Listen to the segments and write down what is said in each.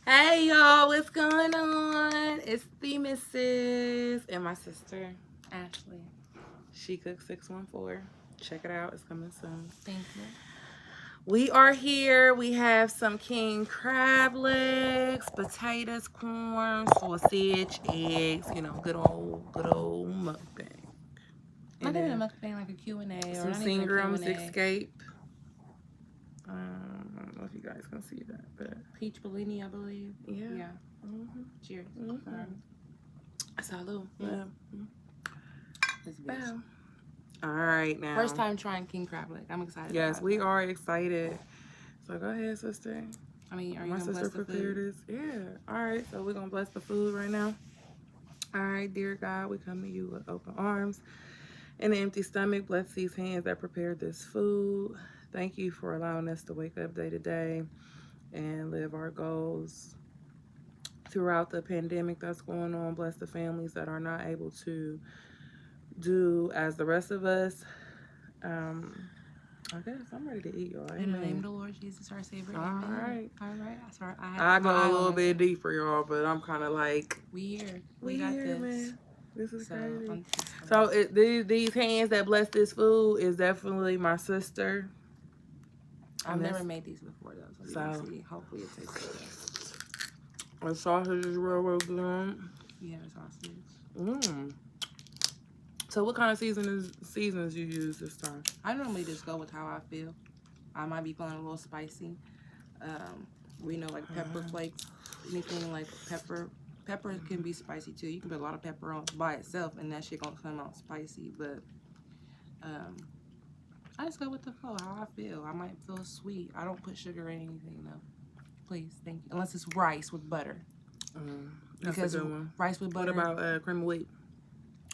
Hey y'all, what's going on? It's the Missus and my sister Ashley. She Cooks 614. Check it out, it's coming soon. Thank you. We are here. We have some king crab legs, potatoes, corn, sausage, eggs. You know, good old mukbang. Not even a mukbang, like a Q&A, or Some not even a Seagram's Q&A. Escape. I don't know if you guys can see that, but Peach Bellini, I believe. yeah. Mm-hmm. Cheers. Salud. Mm. Yeah. Wow. All right, now. First time trying king crab leg. I'm excited. Yes, we are excited. So go ahead, sister. I mean, are you my gonna sister bless the prepared food? this. Yeah. All right, so we're gonna bless the food right now. All right, dear God, we come to you with open arms and an empty stomach. Bless these hands that prepared this food. Thank you for allowing us to wake up day to day and live our goals throughout the pandemic that's going on. Bless the families that are not able to do as the rest of us. I guess I'm ready to eat, y'all. Amen. In the name of the Lord Jesus, our Savior. All Amen. right. All right. Sorry, I go a little bit deeper, y'all, but I'm kind of like, we here. We got here, this. Man. This is crazy. So these hands that bless this food is definitely my sister. I've never made these before, though, so we'll see. Hopefully it tastes good. The sausage is real good. Yeah, the sausage. So what kind of seasons you use this time? I normally just go with how I feel. I might be feeling a little spicy. We know like pepper flakes, anything like pepper. Pepper can be spicy too. You can put a lot of pepper on by itself, and that shit gonna come out spicy. But I just go with the flow, how I feel. I might feel sweet. I don't put sugar in anything though. Please, thank you. Unless it's rice with butter. That's because a good one. Rice with butter. What about cream of wheat?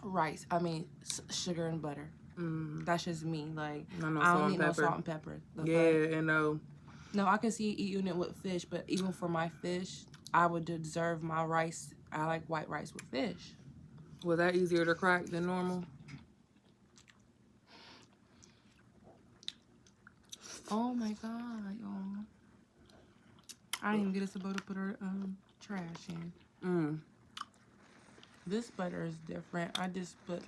Rice. I mean, sugar and butter. That's just me. Like I don't need no salt and pepper. No, I can see eating it with fish, but even for my fish, I would deserve my rice. I like white rice with fish. Was that easier to crack than normal? Oh my God, y'all. I didn't even get us a bowl to put our trash in. This butter is different. I just put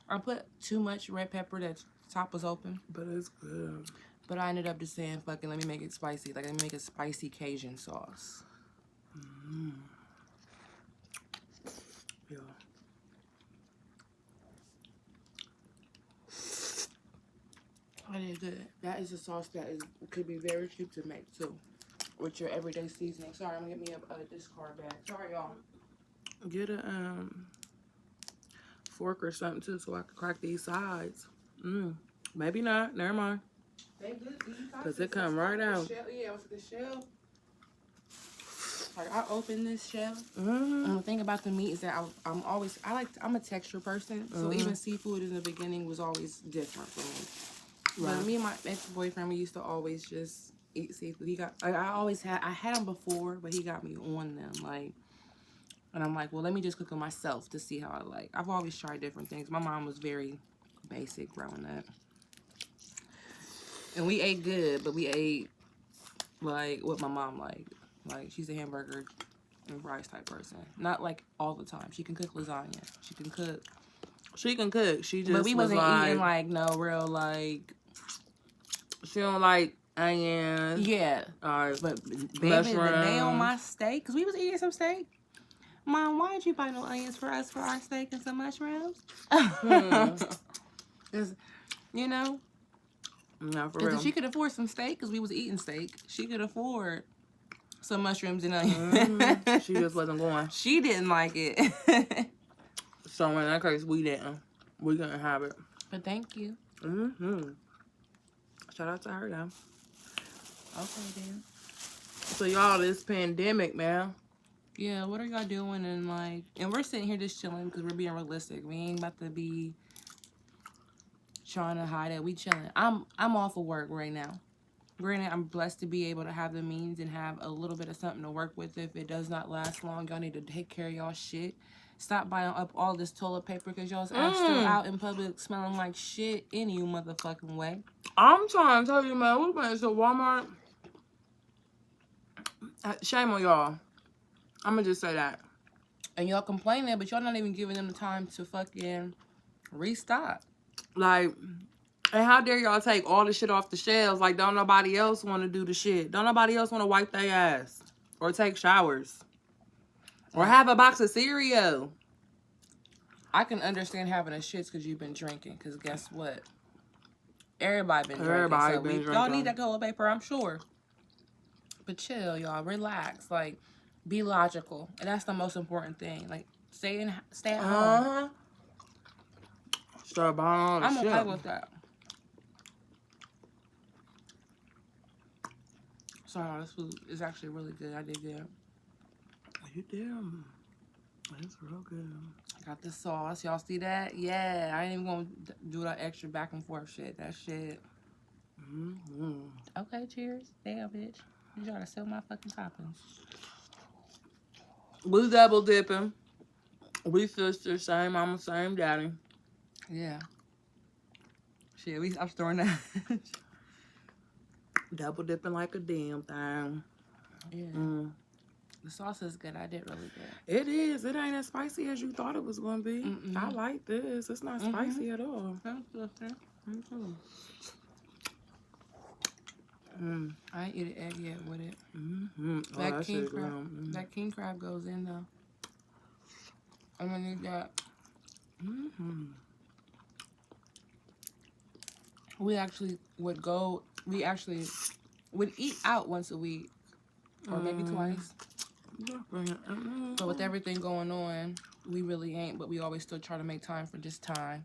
I put too much red pepper that top was open. But it's good. But I ended up just saying, fuck it, let me make it spicy. Like, let me make a spicy Cajun sauce. Yeah. I did good. That is a sauce that could be very cheap to make, too. With your everyday seasoning. Sorry, I'm going to get me a discard bag. Sorry, y'all. Get a fork or something, too, so I can crack these sides. Maybe not. Never mind. They good. Because it come right out. Yeah, with the shell. Like, I open this shell. And the thing about the meat is that I'm a texture person. So even seafood in the beginning was always different for me. Right. But me and my ex-boyfriend, we used to always just eat seafood. I had him before, but he got me on them. Like, and I'm like, well, let me just cook them myself to see how I like. I've always tried different things. My mom was very basic growing up. And we ate good, but we ate like what my mom liked. Like, she's a hamburger and rice type person. Not like all the time. She can cook lasagna. She can cook. She just but we wasn't eating like no real like. She don't like onions. Yeah. But baby, the day on my steak, because we was eating some steak. Mom, why did you buy no onions for us for our steak and some mushrooms? You know. No, for real. If she could afford some steak, because we was eating steak, she could afford some mushrooms and onions. She just wasn't going. She didn't like it. So in that case, we didn't. We couldn't have it. But thank you. Shout out to her, though. Okay, then. So y'all, this pandemic, man. Yeah, what are y'all doing? And we're sitting here just chilling because we're being realistic. We ain't about to be trying to hide it. We chilling. I'm off of work right now. Granted, I'm blessed to be able to have the means and have a little bit of something to work with. If it does not last long, y'all need to take care of y'all shit. Stop buying up all this toilet paper because y'all's ass still out in public smelling like shit any motherfucking way. I'm trying to tell you, man, we went to Walmart Shame on y'all. I'm gonna just say that. And y'all complaining, but y'all not even giving them the time to fucking restock. Like, and how dare y'all take all the shit off the shelves? Like, don't nobody else want to do the shit. Don't nobody else want to wipe their ass or take showers or have a box of cereal. I can understand having a shits because you've been drinking. Because guess what? Everybody been drinking. Everybody So been drinking. y'all need that toilet paper, I'm sure. But chill, y'all. Relax. Like, be logical. And that's the most important thing. Like, stay at home. Start buying all the I'm shit. okay with that. Sorry, this food is actually really good. I did good. You did. It's real good. Got the sauce. Y'all see that? Yeah. I ain't even gonna do that extra back and forth shit. That shit. Okay, cheers. Damn, bitch. You trying to sell my fucking toppings. We double dipping. We sisters, same mama, same daddy. Yeah. Shit, I'm storing that. Double dipping like a damn thing. Yeah. The sauce is good. I did really good. It is. It ain't as spicy as you thought it was going to be. I like this. It's not spicy at all. I ain't eat an egg yet with it. Oh, That king crab goes in though. I'm gonna need that. We actually would eat out once a week or maybe twice. But with everything going on, we really ain't. But we always still try to make time for just time.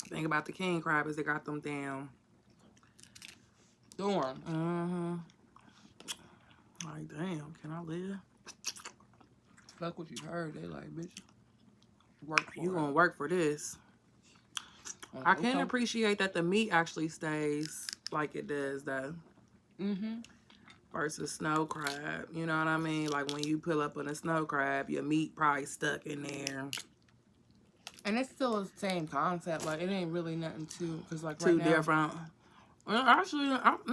Thing about the king crab is they got them damn Thorns. Like, damn, can I live? Fuck what you heard. They like, bitch, work for You it. gonna work for this. I can Okay. appreciate that the meat actually stays like it does, though. Versus snow crab. You know what I mean? Like, when you pull up on a snow crab, your meat probably stuck in there. And it's still the same concept. Like, it ain't really nothing too, because like Too right now, different. Well, actually, but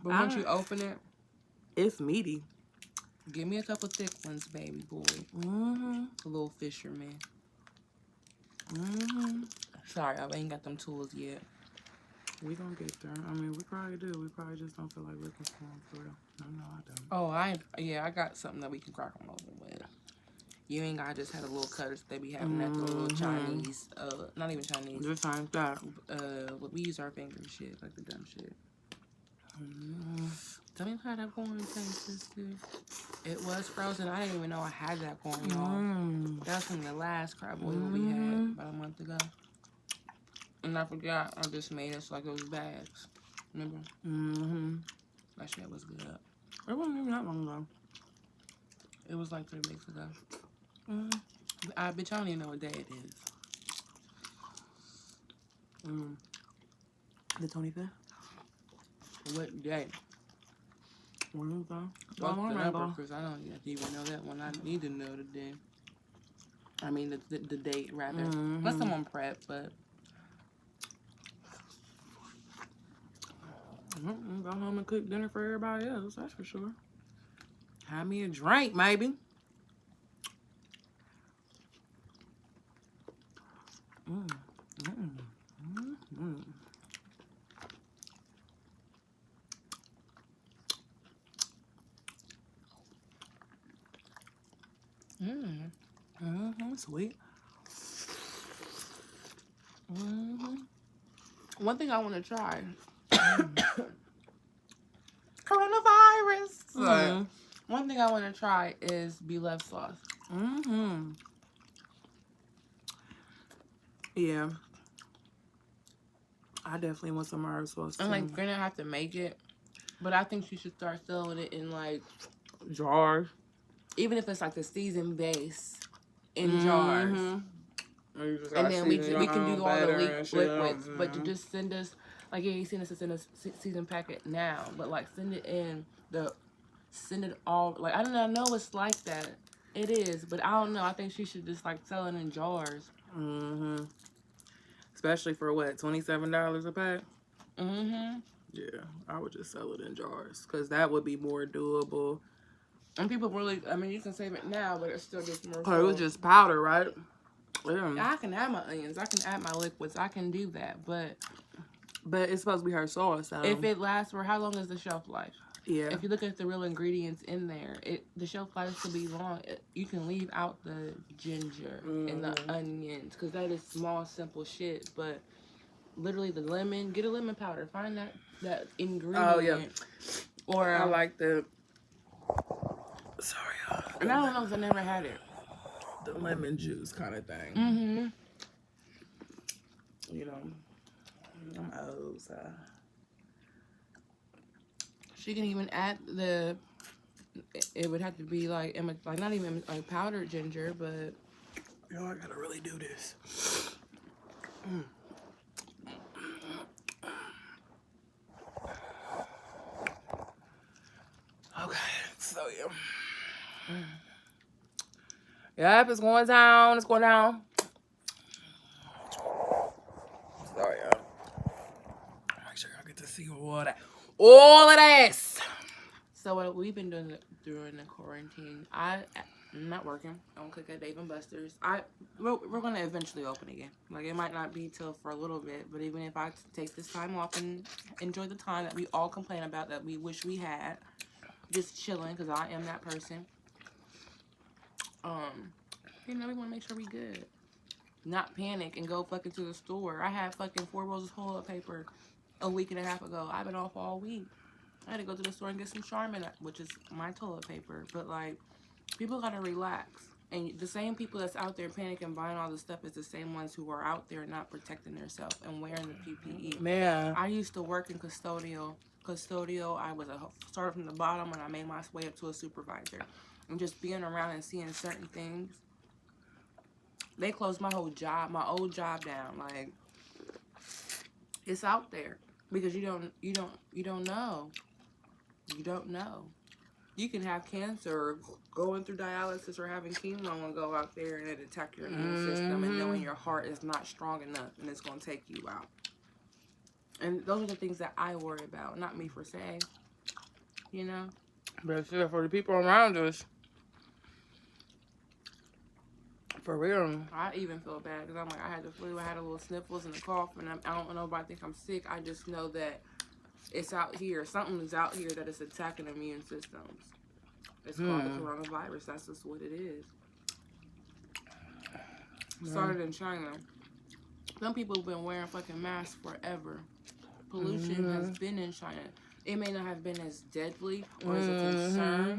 once you open it, it's meaty. give me a couple thick ones, baby boy. A little fisherman. Sorry, I ain't got them tools yet. We gonna get there. I mean, we probably do. We probably just don't feel like looking for them for real. No, I don't. Oh, I got something that we can crack them open with. You ain't gotta just have a little cutters they be having that little Chinese, not even Chinese. Just like that. We use our fingers shit, like the dumb shit. Tell me how that corn tastes, sister. It was frozen. I didn't even know I had that corn, y'all. That was from the last crab boil we had about a month ago. And I forgot, I just made it like it was bags. Remember? That shit was good. It wasn't even that long ago. It was like 3 weeks ago. Bitch, I don't even know what day it is. The 25th? What day? What's the number? Because I don't even know that one. I need to know the day. I mean, the date, rather. Unless someone prep, but... Go home and cook dinner for everybody else, that's for sure. Have me a drink, maybe. Sweet. One thing I want to try. Coronavirus. One thing I want to try is beloved sauce. Yeah. I definitely want some herb sauce too. And like, you're gonna have to make it, but I think you should start selling it in like jars. Even if it's like the seasoned base in jars. And then we can do all the liquids, but to just send us, like, yeah, you send us in a season packet now, but like send it all, like, I don't know, it's like that. It is, but I don't know. I think she should just like sell it in jars. Mm-hmm. Especially for what, $27 a pack? Mm-hmm. Yeah, I would just sell it in jars because that would be more doable. And people really, I mean, you can save it now, but it still gets more Oh, it was full. just powder, right? Yeah. I can add my onions. I can add my liquids. I can do that. But But it's supposed to be her sauce, so. if it lasts for how long is the shelf life? Yeah. If you look at the real ingredients in there, the shelf life could be long. You can leave out the ginger and the onions because that is small, simple shit. But literally, the lemon, get a lemon powder. Find that ingredient. Oh, yeah. Or I like the. Sorry. And I don't know because I never had it. The lemon juice kind of thing. Mm-hmm. You know, I'm old, so. She can even add the. It would have to be like not even like powdered ginger, but. Yo, I gotta really do this. Okay, so yeah. Yep, it's going down. It's going down. Sorry, y'all. Make sure y'all get to see all of this. So what we've been doing during the quarantine, I'm not working. I don't cook at Dave and Buster's. We're gonna eventually open again. Like it might not be till for a little bit, but even if I take this time off and enjoy the time that we all complain about that we wish we had, just chilling because I am that person. You know, we want to make sure we good, not panic and go fucking to the store. I had fucking 4 rolls of toilet paper a week and a half ago. I've been off all week. I had to go to the store and get some Charmin, which is my toilet paper. But like, people gotta relax. And the same people that's out there panicking, buying all this stuff is the same ones who are out there not protecting themselves and wearing the PPE. Man, I used to work in custodial. I was started from the bottom and I made my way up to a supervisor. And just being around and seeing certain things, they closed my old job down. Like, it's out there because you don't know. You don't know. You can have cancer or going through dialysis or having chemo and go out there and it attack your immune system and knowing your heart is not strong enough and it's going to take you out. And those are the things that I worry about, not me for say. You know? but still, for the people around us, for real. I even feel bad because I'm like, I had the flu, I had a little sniffles and a cough, and I don't know if I think I'm sick. I just know that it's out here. Something is out here that is attacking immune systems. It's called the coronavirus. That's just what it is. Started in China. Some people have been wearing fucking masks forever. Pollution has been in China. It may not have been as deadly or as a concern,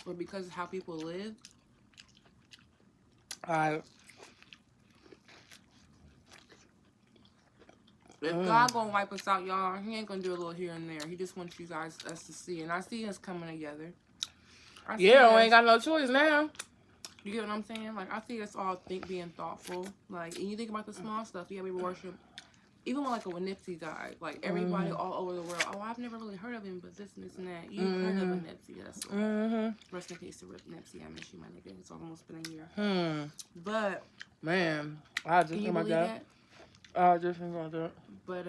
but because of how people live. If God gonna wipe us out, y'all, he ain't gonna do a little here and there. He just wants you guys, us to see. And I see us coming together. Yeah, we ain't got no choice now. You get what I'm saying? Like, I see us all being thoughtful. Like, and you think about the small stuff. Yeah, we worship. Even when Nipsey died, like, everybody all over the world, oh, I've never really heard of him, but this and this and that. You've heard of a Nipsey. That's right. Rest in peace to Nipsey. I miss you, my nigga. It's almost been a year. But, man, I just think about that. I just think about that. But,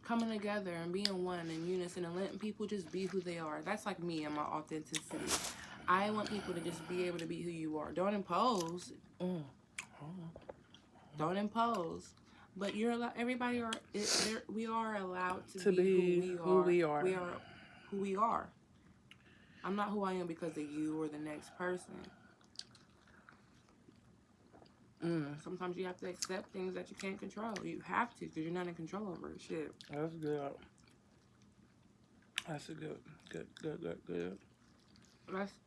coming together and being one in unison and letting people just be who they are. That's like me and my authenticity. I want people to just be able to be who you are. Don't impose. Don't impose. But you're allowed. Everybody are. We are allowed to be who we are. We are who we are. I'm not who I am because of you or the next person. Sometimes you have to accept things that you can't control. You have to because you're not in control over it. Shit. That's good. That's a good.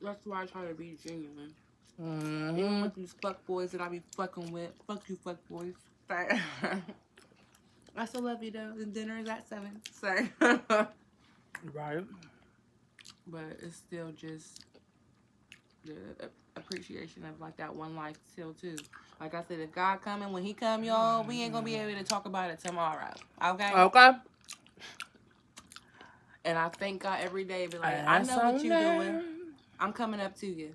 That's why I try to be genuine. Even with these fuck boys that I be fucking with. Fuck you, fuck boys. I still love you though. The dinner is at 7. Sorry. Right. But it's still just the appreciation of like that one life still too. Like I said, if God coming when he come, y'all, we ain't gonna be able to talk about it tomorrow. Okay? Okay. And I thank God every day. Be like, I know what you doing. I'm coming up to you.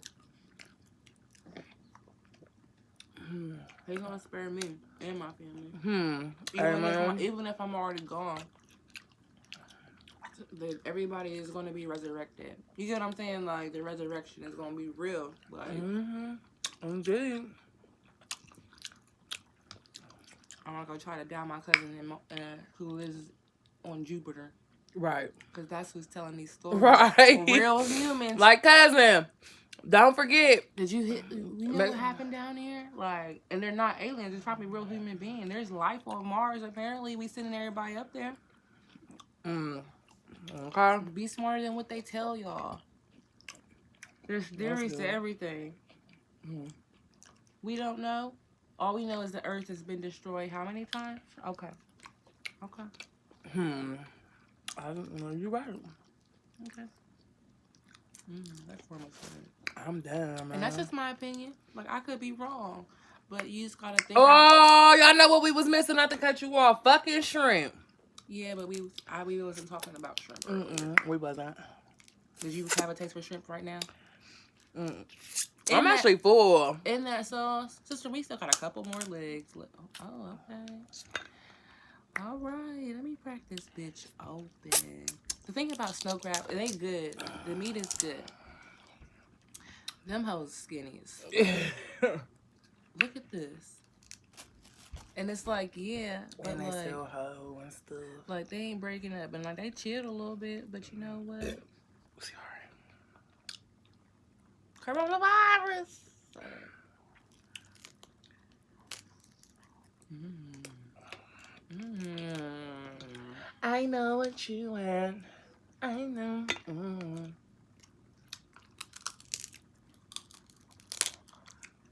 He's gonna spare me and my family. Amen. Even if I'm already gone, everybody is gonna be resurrected. You get what I'm saying? Like the resurrection is gonna be real. Like Indeed. I'm not gonna try to down my cousin who lives on Jupiter. Right. Because that's who's telling these stories. Right. Real humans. Like cousin. Don't forget. Did you know what happened down here? Like, and they're not aliens. It's probably real human beings. There's life on Mars. Apparently, we sending everybody up there. Okay. Be smarter than what they tell y'all. There's theories to everything. We don't know. All we know is the Earth has been destroyed how many times? Okay. I don't know. You're right. Okay. That's for my friend. I'm down, man. And that's just my opinion. Like, I could be wrong. But you just gotta think. Y'all know what we was missing? Not to cut you off. Fucking shrimp. Yeah, but we wasn't talking about shrimp. We wasn't. Did you have a taste for shrimp right now? I'm actually full. In that sauce, sister, we still got a couple more legs. Oh, okay. All right, let me crack this bitch open. The thing about snow crab, it ain't good. The meat is good. Them hoes skinny as fuck. Look at this. And it's like, yeah, but and they like, still hoe and stuff. like they ain't breaking up, and like they chilled a little bit, but you know what? Sorry. Coronavirus. I know what you want. I know.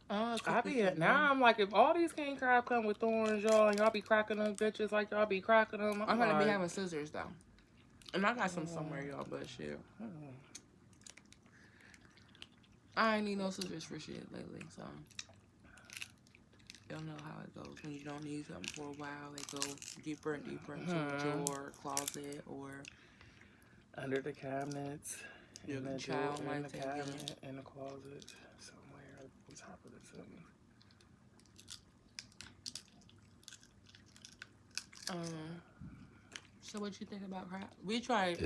I be now. I'm like, if all these king crab come with thorns, y'all, and y'all be cracking them bitches like y'all be cracking them. I'm gonna be having scissors though, and I got some somewhere, y'all. But shit, I ain't need no scissors for shit lately, so y'all know how it goes. When you don't need something for a while, they go deeper and deeper into a drawer, closet, or under the cabinets, in the child drawer, in the might take cabinet, it. in the closet, somewhere on top of the something. So what you think about crab? We tried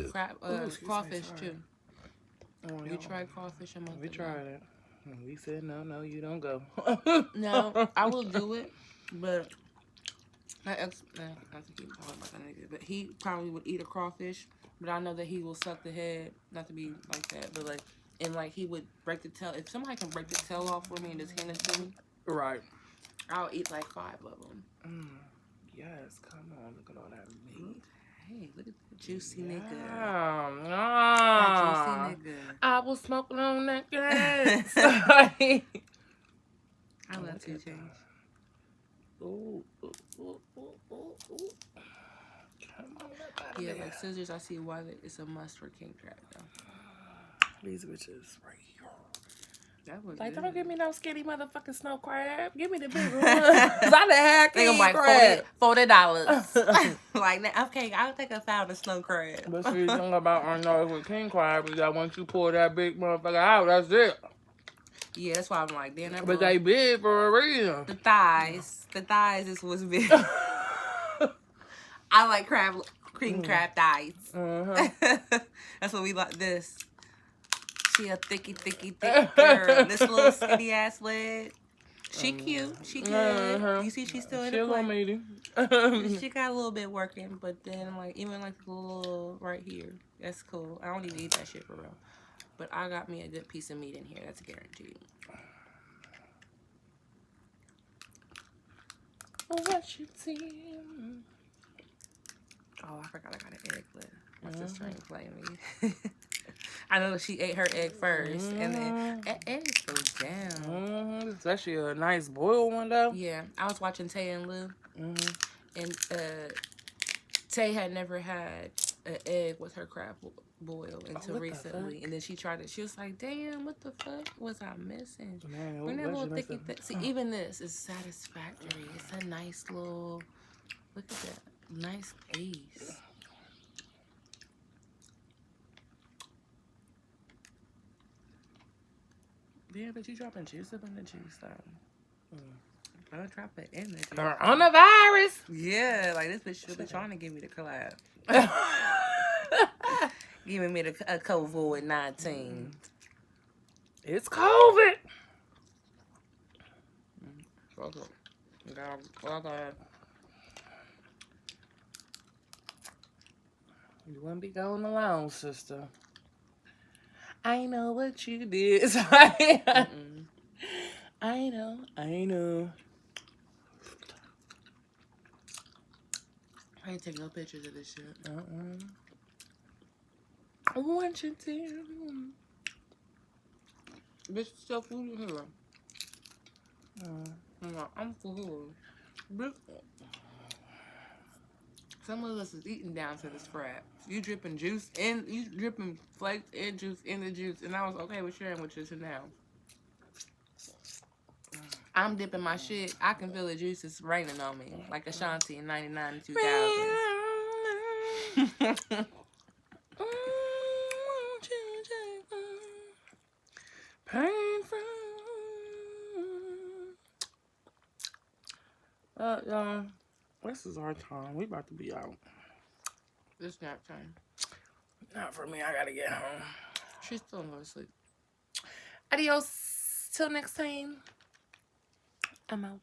crawfish too. We tried crawfish a month ago. We tried it. And we said no, you don't go. No, I will do it, but not to keep talking about that nigga, but he probably would eat a crawfish. But I know that he will suck the head, not to be like that, but like, and like he would break the tail. If somebody can break the tail off for me and just hand it to me, right, I'll eat like 5 of them. Yes, come on, look at all that meat. Hey, look at the juicy nigga. That juicy nigga. I was smoking on that gas. I love 2 Chainz. Ooh. Yeah, like scissors, I see why it's a must for king crab though. These bitches right here. That was like, good. don't give me no skinny motherfucking snow crab. Give me the big one. Cause I done had king crab. $40. Like, okay, I'll take a pound of snow crab. But see, the thing about I know with king crab is that once you pull that big motherfucker out, that's it. Yeah, that's why I'm like, damn, that but they big for a reason. The thighs is what's big. I like cream crab thighs. That's what we like. This. She a thick girl. This little skinny ass leg. She cute. She good. You see, she's still in the plate. She got a little bit working, but then like even like the little right here, that's cool. I don't even eat that shit for real. But I got me a good piece of meat in here. That's guaranteed. What you see? Oh, I forgot I got an egg left. My sister ain't playing me. I know she ate her egg first, and then eggs go down. Especially a nice boiled one, though. Yeah, I was watching Tay and Lou, and Tay had never had an egg with her crab boil until recently, and then she tried it. She was like, "Damn, what the fuck was I missing?" Man, Bring that little thicky thing. See, even this is satisfactory. It's a nice little. Look at that, nice piece. Yeah, but you dropping juice up in the juice though. Don't drop an energy. Coronavirus. Yeah, like this bitch should be trying to give me the collab. Giving me a COVID-19. It's COVID. Fuck it. Okay. You wouldn't be going alone, sister. I know what you did. I know. I ain't taking no pictures of this shit. I want you to. Bitch, still food in here. I'm full. Bitch. Some of us is eating down to the scraps. You dripping juice and you dripping flakes and juice in the juice, and I was okay with sharing with you to now. I'm dipping my shit. I can feel the juice is raining on me, like Ashanti in '99 and 2000s. Painful. Y'all, this is our time. We about to be out. It's nap time. Not for me. I gotta get home. She's still going to sleep. Adios. Till next time. I'm out.